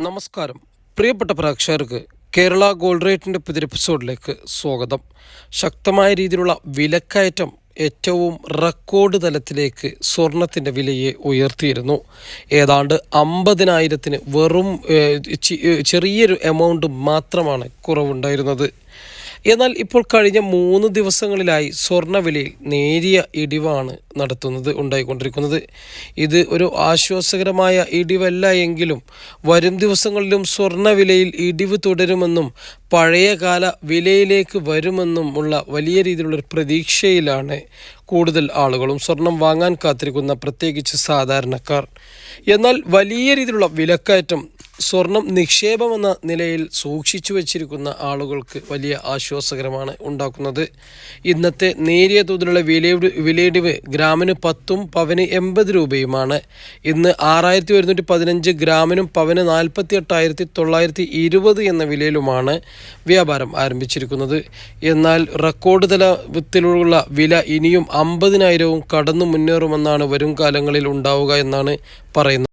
നമസ്കാരം പ്രിയപ്പെട്ട പ്രേക്ഷകർക്ക് കേരള ഗോൾഡ് റേറ്റിൻ്റെ പുതിയ എപ്പിസോഡിലേക്ക് സ്വാഗതം. ശക്തമായ രീതിയിലുള്ള വിലക്കയറ്റം ഏറ്റവും റെക്കോർഡ് തലത്തിലേക്ക് സ്വർണത്തിൻ്റെ വിലയെ ഉയർത്തിയിരുന്നു. ഏതാണ്ട് 50,000-ന് വെറും ചെറിയൊരു എമൗണ്ട് മാത്രമാണ് കുറവുണ്ടായിരുന്നത്. എന്നാൽ ഇപ്പോൾ കഴിഞ്ഞ 3 ദിവസങ്ങളിലായി സ്വർണ്ണവിലയിൽ നേരിയ ഇടിവാണ് ഉണ്ടായിക്കൊണ്ടിരിക്കുന്നത്. ഇത് ഒരു ആശ്വാസകരമായ ഇടിവല്ല എങ്കിലും വരും ദിവസങ്ങളിലും സ്വർണ്ണവിലയിൽ ഇടിവ് തുടരുമെന്നും പഴയകാല വിലയിലേക്ക് വരുമെന്നും ഉള്ള വലിയ രീതിയിലുള്ളൊരു പ്രതീക്ഷയിലാണ് കൂടുതൽ ആളുകളും സ്വർണം വാങ്ങാൻ കാത്തിരിക്കുന്ന, പ്രത്യേകിച്ച് സാധാരണക്കാർ. എന്നാൽ വലിയ രീതിയിലുള്ള വിലക്കയറ്റം സ്വർണം നിക്ഷേപമെന്ന നിലയിൽ സൂക്ഷിച്ചു വച്ചിരിക്കുന്ന ആളുകൾക്ക് വലിയ ആശ്വാസകരമാണ് ഉണ്ടാക്കുന്നത്. ഇന്നത്തെ നേരിയ തോതിലുള്ള വിലയിടിവ് ഗ്രാമിന് 10, പവന് 80 രൂപയുമാണ്. ഇന്ന് 6,115 ഗ്രാമിനും പവന് 48,920 എന്ന വിലയിലുമാണ് വ്യാപാരം ആരംഭിച്ചിരിക്കുന്നത്. എന്നാൽ റെക്കോർഡ് തലത്തിലുള്ള വില ഇനിയും 50,000 കടന്നു മുന്നേറുമെന്നാണ് വരും കാലങ്ങളിൽ ഉണ്ടാവുക എന്നാണ് പറയുന്നത്.